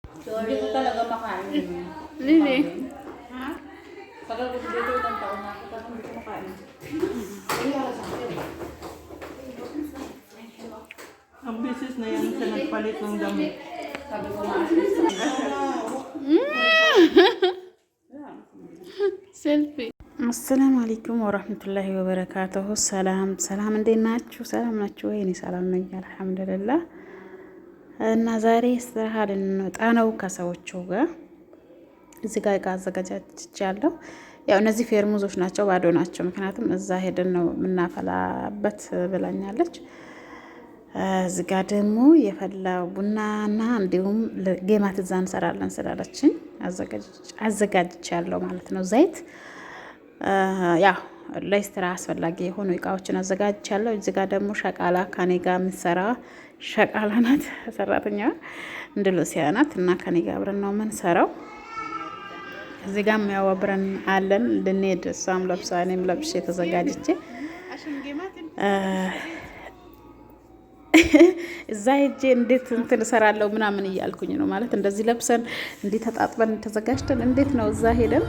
Hindi ko talaga makain. Really? Ha? Tagal ko dito ilang taon na ako parang hindi ko makain. Ang business na yan sa nagpalit ng damit. Sabi ko maasin. Selfie. አሰላሙ አለይኩም ወራህመቱላሂ ወበረካቱሁ። ሰላም እንዴት ናችሁ? ሰላም ናችሁ ወይ? እኔ ሰላም ነኝ አልሐምዱሊላህ። እና ዛሬ ስራ ልንወጣ ነው ከሰዎቹ ጋር። እዚህ ጋር እቃ አዘጋጅቻለሁ። ያው እነዚህ ፌርሙዞች ናቸው፣ ባዶ ናቸው። ምክንያቱም እዛ ሄደን ነው የምናፈላበት ብላኛለች። እዚህ ጋር ደግሞ የፈላ ቡናና እንዲሁም ጌማት እዛ እንሰራለን ስላለችኝ አዘጋጅቻለሁ ማለት ነው። ዘይት ያው ለስትራ አስፈላጊ የሆኑ እቃዎችን አዘጋጅቻለሁ። እዚህ ጋር ደግሞ ሸቃላ ከኔ ጋር የምትሰራ ሸቃላ ናት፣ ሰራተኛ እንድሉሲያ ናት እና ከኔ ጋር አብረን ነው የምንሰራው። እዚህ ጋር ያው አብረን አለን ልንሄድ፣ እሷም ለብሳ እኔም ለብሼ ተዘጋጅቼ እዛ ሄጄ እንዴት እንትን እሰራለሁ ምናምን እያልኩኝ ነው ማለት እንደዚህ ለብሰን እንዴ ተጣጥበን ተዘጋጅተን እንዴት ነው እዛ ሄደን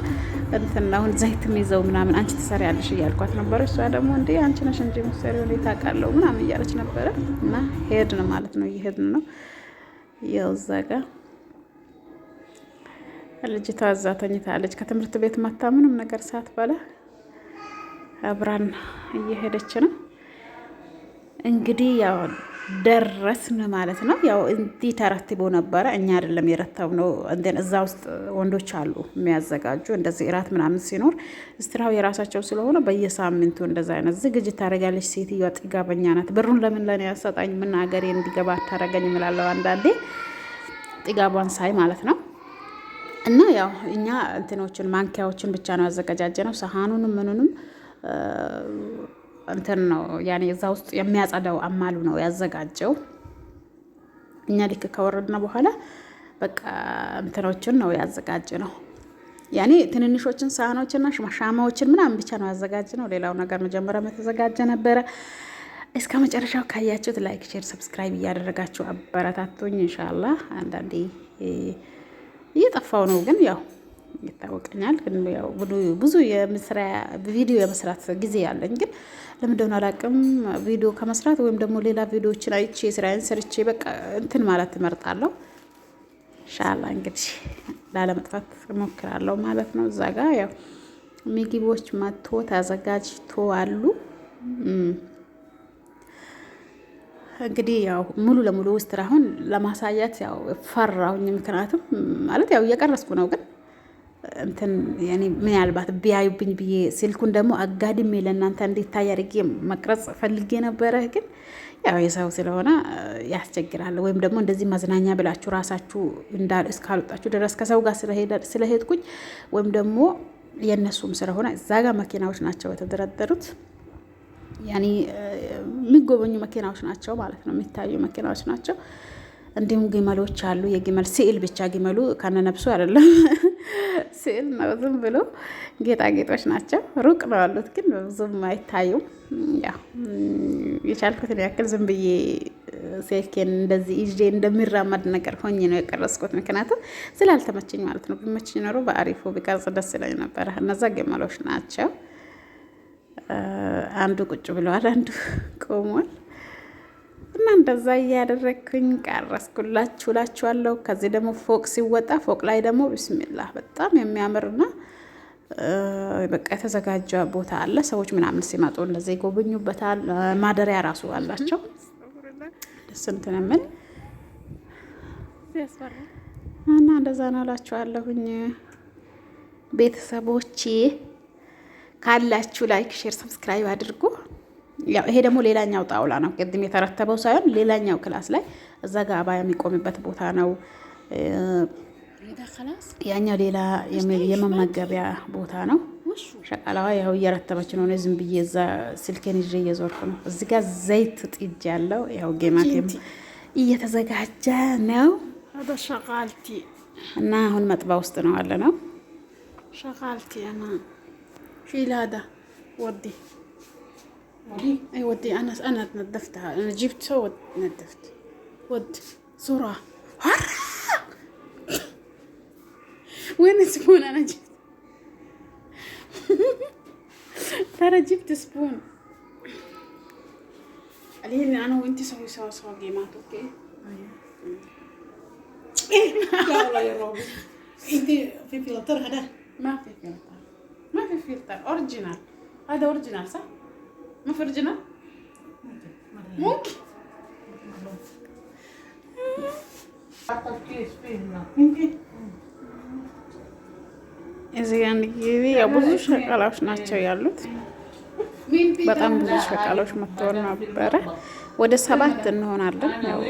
እንትን አሁን ዘይትም ይዘው ምናምን አንቺ ትሰሪያለሽ እያልኳት ነበር። እሷ ደግሞ እንዴ አንቺ ነሽ እንጂ ምሰሪው ላይ ታውቃለሁ ምናምን እያለች ነበረ እና ሄድን ማለት ነው። እየሄድን ነው ያው እዛ ጋር ልጅቷ እዛ ተኝታለች። ከትምህርት ቤት መታ ምንም ነገር ሳትበላ አብራን እየሄደች ነው። እንግዲህ ያው ደረስን ማለት ነው። ያው እንዲህ ተረትቦ ነበረ፣ እኛ አይደለም የረተብነው። እንዴን እዛ ውስጥ ወንዶች አሉ የሚያዘጋጁ እንደዚህ እራት ምናምን ሲኖር ስትራው የራሳቸው ስለሆነ በየሳምንቱ እንደዛ አይነት ዝግጅት ታደርጋለች። ሴትዮዋ ጥጋበኛ ናት። ብሩን ለምን ለኔ ያሰጣኝ ምን ሀገሬ እንዲገባ ታደርገኝ እላለሁ አንዳንዴ ጥጋቧን ሳይ ማለት ነው። እና ያው እኛ እንትኖችን ማንኪያዎችን ብቻ ነው ያዘጋጃጀነው። ሰሃኑንም ምኑንም እንትን ነው ያኔ እዛ ውስጥ የሚያጸዳው አማሉ ነው ያዘጋጀው። እኛ ልክ ከወረድና በኋላ በቃ እንትኖችን ነው ያዘጋጀ ነው ያኔ ትንንሾችን ሳህኖችና ሻማዎችን ምናምን ብቻ ነው ያዘጋጀ ነው። ሌላው ነገር መጀመሪያ የተዘጋጀ ነበረ። እስከ መጨረሻው ካያችሁት ላይክ፣ ሼር፣ ሰብስክራይብ እያደረጋችሁ አበረታቱኝ። ኢንሻአላህ አንዳንዴ እየጠፋው ነው ግን ያው ይታወቀኛል። ግን ያው ብዙ ቪዲዮ የመስራት ጊዜ ያለኝ ግን ለምንድነው አላውቅም። ቪዲዮ ከመስራት ወይም ደግሞ ሌላ ቪዲዮዎችን አይቼ ስራዬን ሰርቼ በቃ እንትን ማለት እመርጣለሁ። ኢንሻአላህ እንግዲህ ላለመጥፋት እሞክራለሁ ማለት ነው። እዛ ጋር ያው ምግቦች መጥቶ ተዘጋጅቶ አሉ። እንግዲህ ያው ሙሉ ለሙሉ ውስጥ አሁን ለማሳያት ያው ፈራሁኝ። ምክንያቱም ማለት ያው እየቀረስኩ ነው ግን እንትን ያኔ ምናልባት ቢያዩብኝ ብዬ ስልኩን ደግሞ አጋድሜ ለእናንተ እንዲታይ አድርጌ መቅረጽ ፈልጌ ነበረ። ግን ያው የሰው ስለሆነ ያስቸግራል። ወይም ደግሞ እንደዚህ መዝናኛ ብላችሁ ራሳችሁ እንዳል እስካልወጣችሁ ድረስ ከሰው ጋር ስለሄድኩኝ ወይም ደግሞ የነሱም ስለሆነ እዛ ጋር መኪናዎች ናቸው የተደረደሩት። ያኔ የሚጎበኙ መኪናዎች ናቸው ማለት ነው፣ የሚታዩ መኪናዎች ናቸው። እንዲሁም ግመሎች አሉ። የግመል ስዕል ብቻ ግመሉ ከነነብሱ አይደለም ስዕል ነው፣ ዝም ብሎ ጌጣጌጦች ናቸው። ሩቅ ነው ያሉት ግን ብዙም አይታዩም። ያው የቻልኩትን ያክል ዝም ብዬ ሴልኬን እንደዚህ ይዤ እንደሚራመድ ነገር ሆኜ ነው የቀረስኩት። ምክንያቱም ስላልተመቸኝ ማለት ነው። ቢመቸኝ ኖሮ በአሪፉ ቢቀርጽ ደስ ይለኝ ነበረ። እነዛ ግመሎች ናቸው። አንዱ ቁጭ ብለዋል፣ አንዱ ቆሟል። እና እንደዛ እያደረግኩኝ ቀረስኩላችሁ እላችኋለሁ። ከዚህ ደግሞ ፎቅ ሲወጣ ፎቅ ላይ ደግሞ ቢስሚላህ በጣም የሚያምርና በቃ የተዘጋጀ ቦታ አለ። ሰዎች ምናምን ሲመጡ እንደዚህ ይጎበኙበታል። ማደሪያ ራሱ አላቸው። ደስ እንትን ምን እና እንደዛ ነው እላችኋለሁኝ ቤተሰቦቼ። ካላችሁ ላይክ፣ ሼር፣ ሰብስክራይብ አድርጉ። ያው ይሄ ደግሞ ሌላኛው ጣውላ ነው፣ ቅድም የተረተበው ሳይሆን ሌላኛው ክላስ ላይ እዛ ጋር አባያ የሚቆምበት ቦታ ነው። ያኛው ሌላ የመመገቢያ ቦታ ነው። ሸቃላዋ ያው እየረተበች ነው። ዝም ብዬ እዛ ስልኬን ይዤ እየዞርኩ ነው። እዚህ ጋር ዘይት ጥጅ ያለው ያው ጌማቴም እየተዘጋጀ ነው እና አሁን መጥባ ውስጥ ነው አለ ነው شغالتي أنا في هذا ودي أي ودي أنا نظفتها، أنا جبت سوت نظفت ود صورة وين سبون؟ أنا جبت ترى جبت سبون. الحين أنا وأنت سوا جيمات. أوكي. لا والله يا روبي. انت في فلتر هذا؟ ما في فلتر، ما في فلتر. أوريجينال. هذا أوريجينال صح؟ ما في أوريجينال؟ ممكن. እዚህ አንድ ጊዜ ያው ብዙ ሸቃላዎች ናቸው ያሉት። በጣም ብዙ ሸቃላዎች መጥተው ነበረ። ወደ 7 እንሆናለን። ያው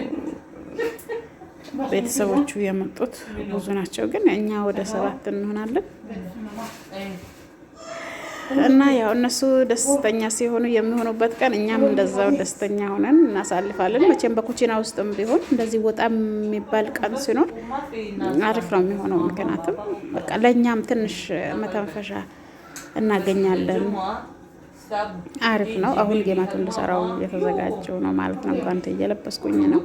ቤተሰቦቹ የመጡት ብዙ ናቸው፣ ግን እኛ ወደ 7 እንሆናለን። እና ያው እነሱ ደስተኛ ሲሆኑ የሚሆኑበት ቀን እኛም እንደዛው ደስተኛ ሆነን እናሳልፋለን። መቼም በኩቺና ውስጥም ቢሆን እንደዚህ ወጣ የሚባል ቀን ሲኖር አሪፍ ነው የሚሆነው። ምክንያቱም በቃ ለእኛም ትንሽ መተንፈሻ እናገኛለን። አሪፍ ነው። አሁን ጌማቱን እንድሰራው እየተዘጋጀው ነው ማለት ነው። ጓንት እየለበስኩኝ ነው።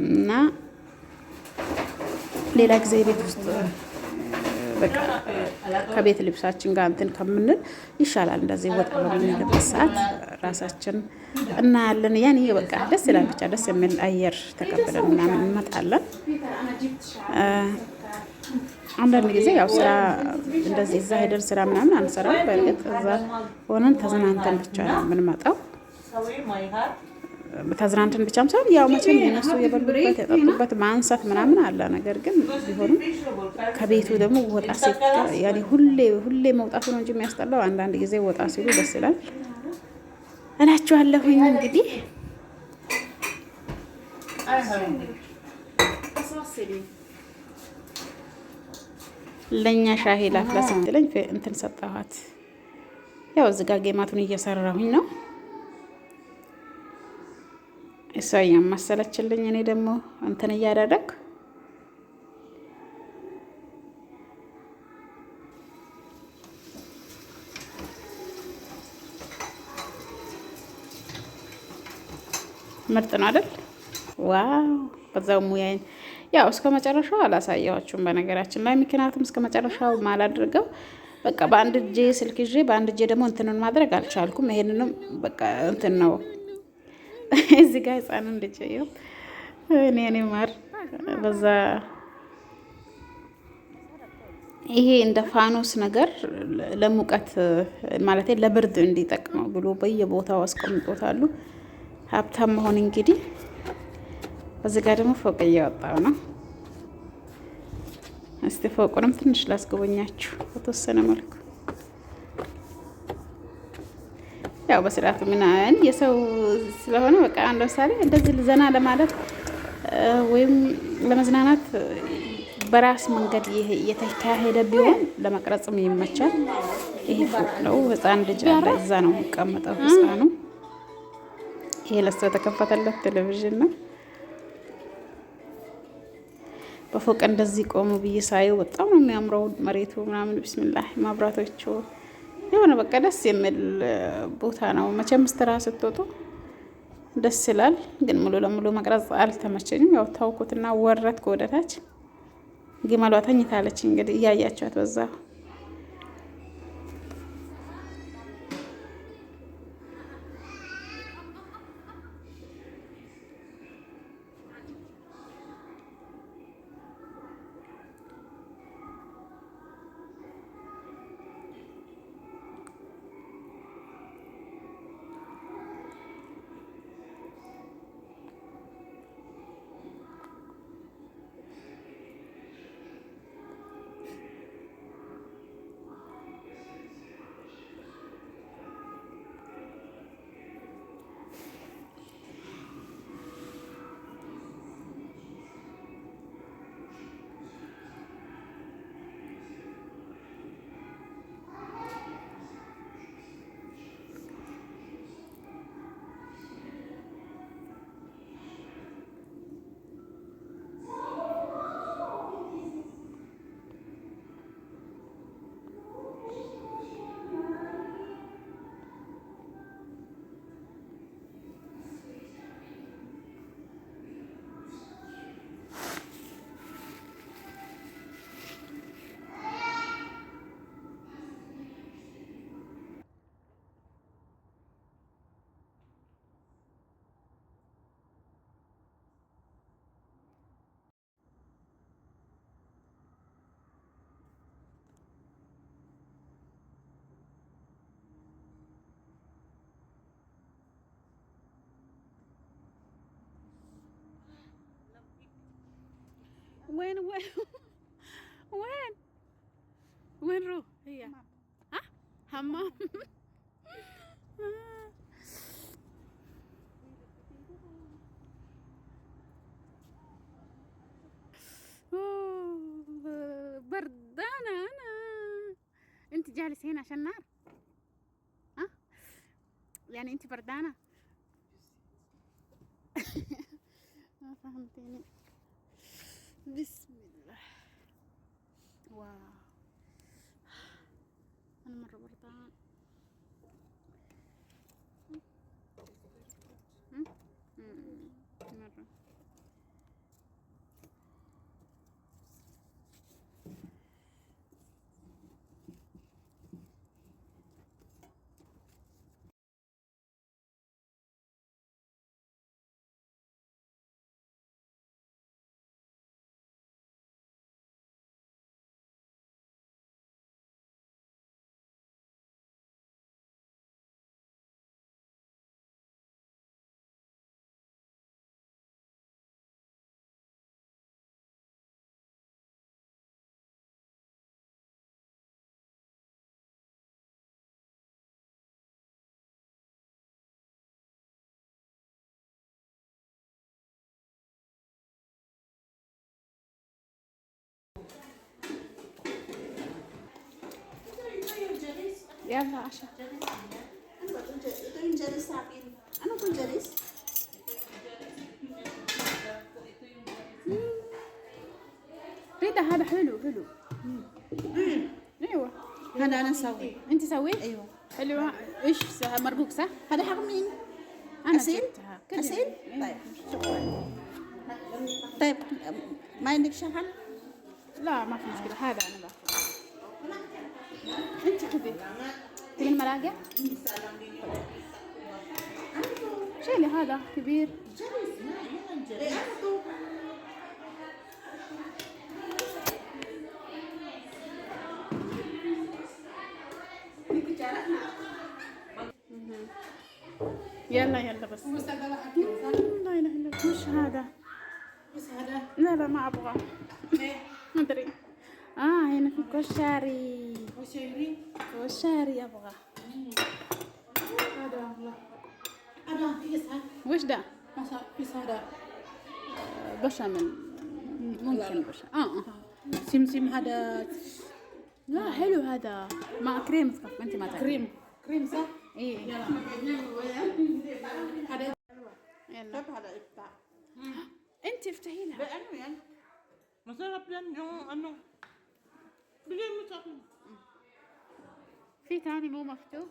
እና ሌላ ጊዜ ቤት ውስጥ በቃ ከቤት ልብሳችን ጋር እንትን ከምንል ይሻላል። እንደዚህ ወጣ በምንልበት ሰዓት ራሳችን እናያለን። ያኔ በቃ ደስ ይላል። ብቻ ደስ የሚል አየር ተቀብለን ምናምን እንመጣለን። አንዳንድ ጊዜ ያው ስራ እንደዚህ እዛ ሄደን ስራ ምናምን አንሰራም። በእርግጥ እዛ ሆነን ተዝናንተን ብቻ ነው የምንመጣው። ተዝናንተን ብቻም ሳይሆን ያው መቼም እነሱ የበሉበት የጠጡበት ማንሳት ምናምን አለ። ነገር ግን ቢሆንም ከቤቱ ደግሞ ወጣ ሲል ያኔ ሁሌ መውጣቱ ነው እንጂ የሚያስጠላው አንዳንድ ጊዜ ወጣ ሲሉ ደስ ይላል እላችኋለሁኝ። እንግዲህ ለኛ ሻሂ ላፍላ ስትለኝ እንትን ሰጣኋት። ያው እዚህ ጋር ጌማቱን እየሰራሁኝ ነው። እሷ ያማሰለችልኝ፣ እኔ ደግሞ እንትን እያደረግ ምርጥ ነው አይደል? ዋው! በዛው ሙያዬን ያው እስከ መጨረሻው አላሳያችሁም በነገራችን ላይ፣ ምክንያቱም እስከ መጨረሻው ማላደርገው በቃ በአንድ እጄ ስልክ ይዤ በአንድ እጄ ደግሞ እንትንን ማድረግ አልቻልኩም። ይሄንንም በቃ እንትን ነው እዚህ ጋር ህፃንን ልጅ ይኸው እኔ ማር በዛ ይሄ እንደ ፋኖስ ነገር ለሙቀት ማለት ለብርድ እንዲጠቅመው ብሎ በየቦታው አስቀምጦታሉ። ሀብታም መሆን እንግዲህ። እዚህ ጋር ደግሞ ፎቅ እያወጣው ነው። እስቲ ፎቁንም ትንሽ ላስጎበኛችሁ በተወሰነ መልኩ። ያው በስርዓቱ ምናምን የሰው ስለሆነ በቃ አንድ ለምሳሌ እንደዚህ ዘና ለማለት ወይም ለመዝናናት በራስ መንገድ እየተካሄደ ቢሆን ለመቅረጽም ይመቻል። ይሄ ፎቅ ነው። ህፃን ልጅ አለ እዛ ነው የሚቀመጠው ህፃኑ። ይሄ ለሱ የተከፈተለት ቴሌቪዥን ነው። በፎቅ እንደዚህ ቆሙ ብዬ ሳየው በጣም ነው የሚያምረው መሬቱ ምናምን። ቢስሚላህ ማብራቶቹ የሆነ በቃ ደስ የሚል ቦታ ነው። መቼም ስትራ ስትወጡ ደስ ይላል፣ ግን ሙሉ ለሙሉ መቅረጽ አልተመቸኝም። ያው ታውኩትና ወረድኩ ወደታች። ግመሏ ተኝታለች እንግዲህ እያያችኋት በዛ وين وين وين وين روح هي؟ ها حمام. بردانة أنا. أنت جالس هنا عشان نار؟ ها؟ يعني أنت بردانة؟ ما فهمتيني. بسم الله. واو أنا مرة بردان. مرة يلا عشاء. Ano pong jaris? ريتا هذا حلو حلو. ايوه هذا أنا نسوي. انت سويت؟ أيوة. حلو. ايش مرقوق صح؟ هذا حق مين؟ انا أسيل؟ جبتها. أسيل؟ طيب شكرا. طيب ما عندك شحن؟ لا ما في مشكلة، هذا انا باخذ. انت خذي. تبي الملاقة؟ شيلي هذا كبير. يلا يلا بس. لا اله الا الله. وش هذا؟ لا لا ما ابغى. ما ادري. هنا في كشري. كشري ابغى. وش ده؟ بشاميل. ممكن بشاميل. سمسم هذا. لا حلو هذا. ما كريم تخف انت ما تعرفي. كريم صح؟ ايه هذا يلا هذا إفتح. انت افتحي لها. Ano yan? Masarap yan yung ano. Bigay mo sa akin. في ثاني مو مفتوح.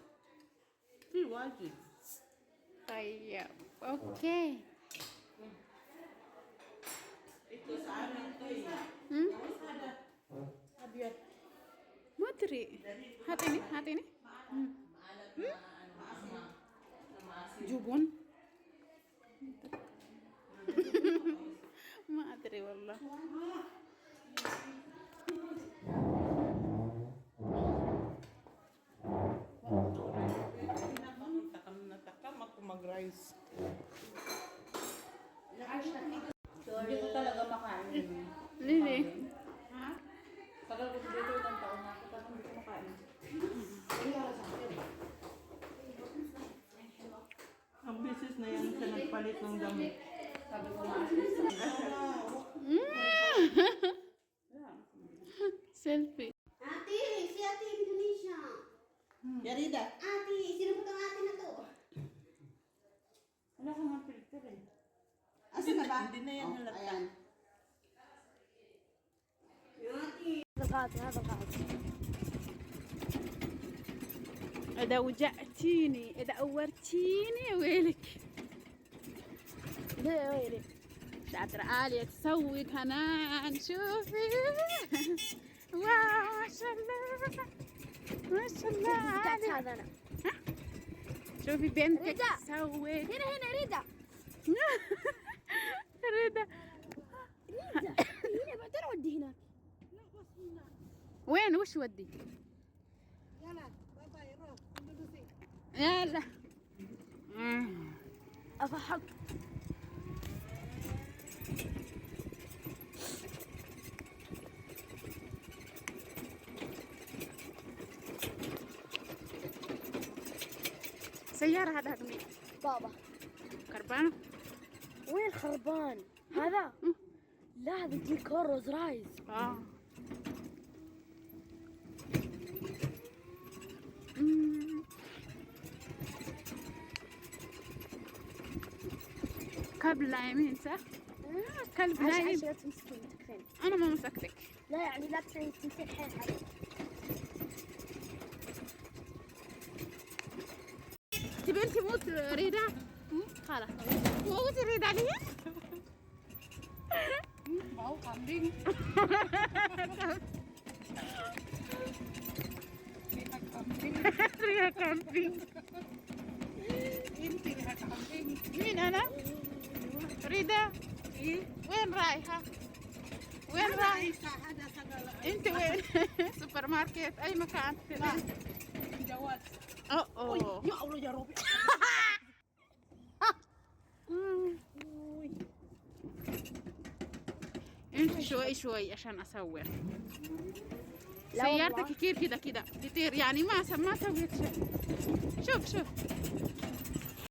Si wajib. طيب اوكي. Ito sa amin to eh. Abiyat. ما ادري. هاتيني هاتيني. Jubon. ما ادري والله. Takam ako mag-rice. Hindi ko talaga makain. Lili. Tagal ko dito ilang taon na ako, parang hindi ko makain. Ang business na yan siya nagpalit ng damit. Sabi ko na. Selfie. Ate, si Ate Indonesia. Yarida. Ate, sino po itong ate na to? Wala kang mga filter eh. Asan na ba? Hindi na yan halata. Ayan. إذا وجعتيني إذا أورتيني ويلك. ليه ويلك؟ شاطرة آلية تسوي كمان. شوفي واو ما شاء الله ما شاء الله آلية. هذا أنا. شوفي بنتك رضا. تسوي. هنا رضا. رضا هنا بعدين أودي هناك. وين وش ودي؟ يلا باي باي روح اندونيسي. يلا أضحك. سيارة هذا مين؟ بابا. كربانة؟ وين خربان؟ هذا؟ لا هذا ديكور روز رايز. كلب لا يمين صح؟ كلب لا يمين. لا تمسكين تكفين. أنا ما مسكتك. لا يعني لا تمسكين حيل حيل. تبين تموت ريدة؟ خلاص موت ريدة عليها؟ Mau kambing. Lihat kambing. ريدة كامبينج. Ini lihat kambing. مين أنا؟ ريدة وين رايحة؟ وين رايحة؟ Ada segala. أنت وين؟ سوبر ماركت أي مكان؟ Jawab. أوه Ya Allah ya Rabbi. انت شوي شوي عشان اصور. لا سيارتك والله. كتير كده كده كتير يعني ما سويت شيء. شوف